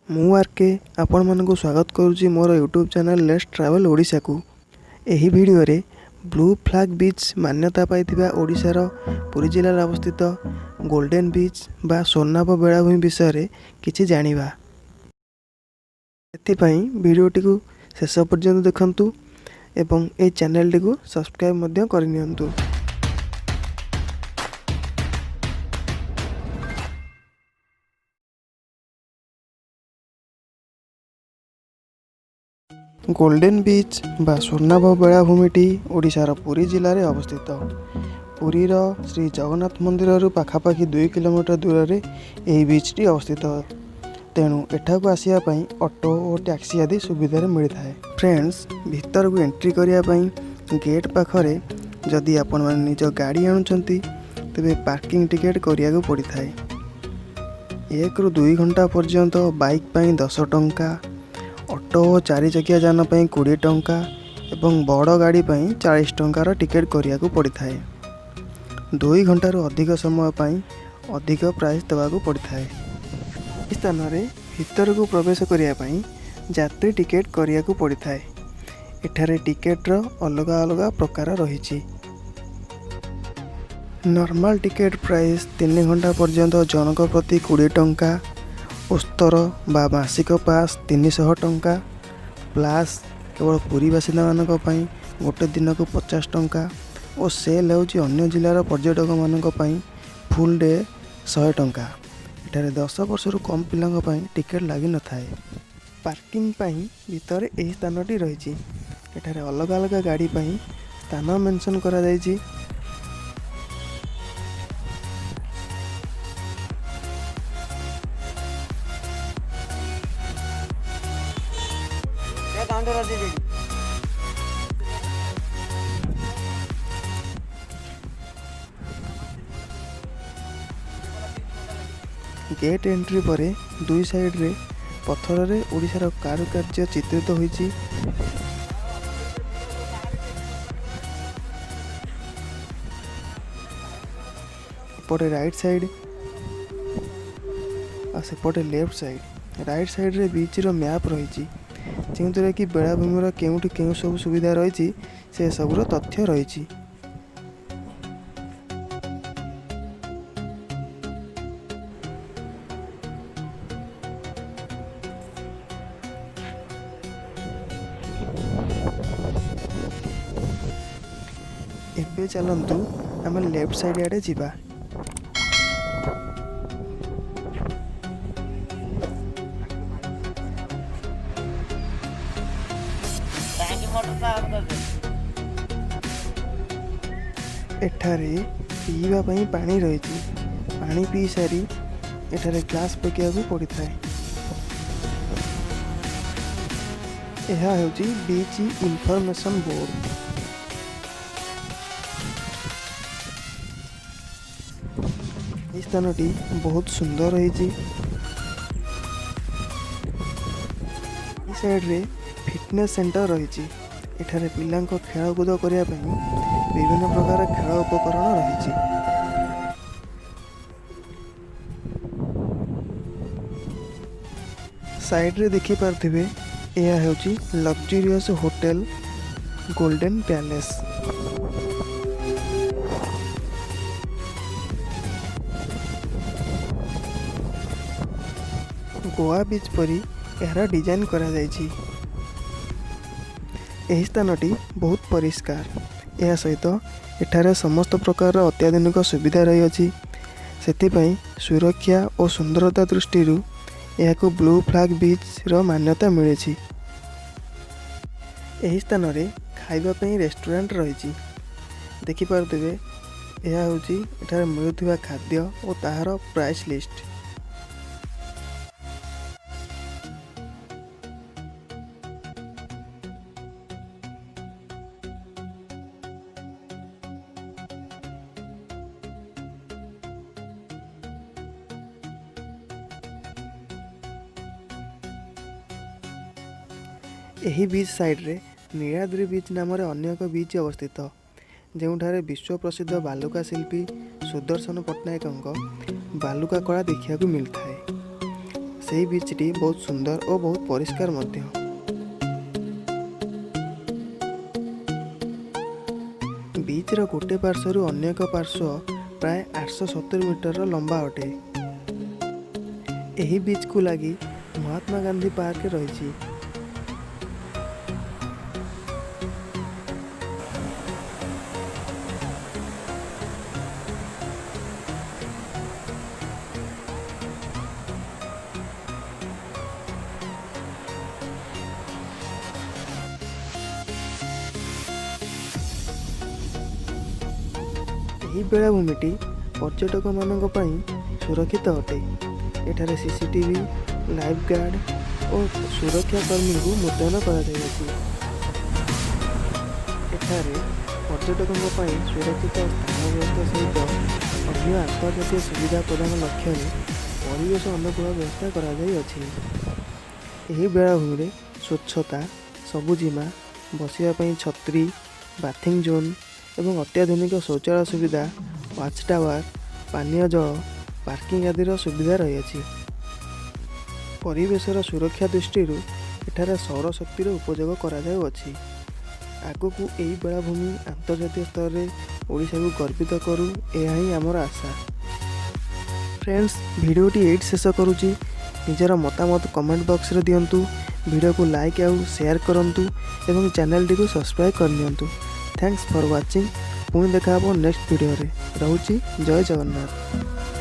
मु आरके आपण मानक स्वागत करुच्ची मोर YouTube channel let's travel Odisha को। एही वीडियो रे ब्लू फ्लैग बीच मान्यता पाइथिबा ओडिशार पुरी जिल्ला अवस्थित गोल्डन बीच बा सोनाब बेलाभूमि विषय रे किछि जानिबा। एथिपाई वीडियोटी को शेष पर्यंत देखंतु एवं ए चैनल टी को सब्सक्राइब मध्य करनियंतु। गोल्डन बीच बा सोनाब बेलाभूमिटी ओडिशार पुरी जिले में अवस्थित। पुरीर श्री जगन्नाथ मंदिर पाखापाखि 2 किलोमीटर दूर में यह बीचटी अवस्थित। तेणु एठाकू आसियापाई ऑटो और टैक्सी आदि सुविधा मिलता है। फ्रेंड्स, भीतर को एंट्री करने गेट पाखरे जदि आपण मैंने निज गाड़ी आणुचंती तेबे पार्किंग टिकेट करिया पड़ी थाए। 1 ରୁ 2 घंटा पर्यंत बाइक पाई 10 टंका, ऑटो और 4 चकिया जान पाई 20 टंका एवं बड़ गाड़ी पाई 40 टंकार टिकेट करिया पड़ी थाए। 2 घंटा रू अधिक समय पाई अधिक प्राइस देवाक पड़ी थाए। इस स्थान रे भीतर को प्रवेश करिया पाई यात्री टिकेट करिया पड़ी थाए। एठारे टिकेट रो अलग अलग प्रकार रही। नॉर्मल टिकेट प्राइस 3 घंटा पर्यंत जनक प्रति 20 टंका, उस्तर बा मासिक पास 300 टंका, प्लस केवल पुरी बासिंदा मानक पई गोटे दिन को 50 टंका और सेल होची अन्य जिलार पर्यटक मानक पई फुल डे 100 टंका। एठारे 10 वर्ष रु कम पिलांक पई टिकेट लागी न थाए। पार्किंग पई भीतर एही स्थानटी रही। एठारे अलग अलग गाड़ी पई स्थान मेंशन करा जायछि। गेट एंट्री पर 2 साइड रे पत्थर रे ओडिशार कारुकार्य चित्रित होईछि। एपटे राइट साइड आ सेपटे लेफ्ट साइड। राइट साइड रे बीच रो मैप रही, जो कि बेलाभूमि केउठी केउ सब सुविधा रही से सबुर तथ्य रही। एबे चलंतु आम लेफ्ट साइड आड़े जीवा। एठारे पीवा पई पानी रही। पानी पी सारी एठारे ग्लास पकिया पड़ी थाए। यह होची बीच इनफॉरमेशन बोर्ड। स्थानटी बहुत सुंदर रही। साइड रे फिटनेस सेंटर रही। एठारे पिलां को खेलकूद करने विभिन्न प्रकार खेल उपकरण रही। साइड रे देखि पार्थिबे यह होची luxurious hotel golden palace. Goa beach परी यार डिजाइन करा जायछि। एही स्थानटी बहुत परिष्कार। यह सहित एठारे समस्त प्रकार अत्याधुनिक सुविधा रही अछि। सेथिपई सुरक्षा और सुंदरता दृष्टि यह ब्लू फ्लैग बीच रो मान्यता मिले। एही स्थान रे खाइबा पई रेस्टोरेंट रही। देखि पारुथिबे यह होची एठारे मिलुथिबा खाद्य और ताहार प्राइस लिस्ट। एही बीच साइड रे नीलाद्री बीच नाम अन्य एक बीच अवस्थित, जोठारे विश्व प्रसिद्ध बालुका शिल्पी सुदर्शन पट्टनायक बालुका कला देखा मिलता है। ସେହି ବିଚ୍ଟି ବହୁତ ସୁନ୍ଦର ଓ ବହୁତ ପରିଷ୍କାର ମଧ୍ୟ। ବିଚ୍ର ଗୋଟେ ପାର୍ଶ୍ୱରୁ ଅନ୍ୟ ଏକ ପାର୍ଶ୍ୱ ପ୍ରାୟ 870 ମିଟରର ଲମ୍ବା ଅଟେ। ଏହି ବିଚ୍କୁ ଲାଗି ମହାତ୍ମା ଗାନ୍ଧୀ ପାର୍କ ରହିଛି। ଏହି ବେଳାଭୂମିଟି ପର୍ଯ୍ୟଟକମାନଙ୍କ ପାଇଁ ସୁରକ୍ଷିତ ଅଟେ। ଏଠାରେ ସିସିଟିଭି, ଲାଇଫ୍ ଗାର୍ଡ ଓ ସୁରକ୍ଷା କର୍ମୀଙ୍କୁ ମୁତୟନ କରାଯାଇଅଛି। ଏଠାରେ ପର୍ଯ୍ୟଟକଙ୍କ ପାଇଁ ସୁରକ୍ଷିତ ସ୍ଥାନ ବ୍ୟବସ୍ଥା ସହିତ ଅନ୍ୟ ଆନ୍ତର୍ଜାତୀୟ ସୁବିଧା ପ୍ରଦାନ ଲକ୍ଷ୍ୟରେ ପରିବେଶ ଅନୁକୂଳ ବ୍ୟବସ୍ଥା କରାଯାଇଅଛି। ଏହି ବେଳାଭୂମିରେ ସ୍ୱଚ୍ଛତା, ସବୁଜିମା, ବସିବା ପାଇଁ ଛତ୍ରୀ, ବାଥିଂ ଜୋନ୍ ଏବଂ ଅତ୍ୟାଧୁନିକ ଶୌଚାଳୟ ସୁବିଧା, ୱାଚ୍ ଟାୱାର, ପାନୀୟ ଜଳ, ପାର୍କିଂ ଆଦିର ସୁବିଧା ରହିଅଛି। ପରିବେଶର ସୁରକ୍ଷା ଦୃଷ୍ଟିରୁ ଏଠାରେ ସୌରଶକ୍ତିର ଉପଯୋଗ କରାଯାଉଅଛି। ଆଗକୁ ଏହି ବେଳାଭୂମି ଆନ୍ତର୍ଜାତୀୟ ସ୍ତରରେ ଓଡ଼ିଶାକୁ ଗର୍ବିତ କରୁ, ଏହା ହିଁ ଆମର ଆଶା। ଫ୍ରେଣ୍ଡସ୍, ଭିଡ଼ିଓଟି ଏଇଠି ଶେଷ କରୁଛି। ନିଜର ମତାମତ କମେଣ୍ଟ ବକ୍ସରେ ଦିଅନ୍ତୁ। ଭିଡ଼ିଓକୁ ଲାଇକ୍ ଆଉ ସେୟାର କରନ୍ତୁ ଏବଂ ଚ୍ୟାନେଲଟିକୁ ସବସ୍କ୍ରାଇବ୍ କରିନିଅନ୍ତୁ। Thanks for watching. ପୁଣି ଦେଖା ହେବ ନେକ୍ସଟ ଭିଡ଼ିଓରେ। ରହୁଛି, ଜୟ ଜଗନ୍ନାଥ।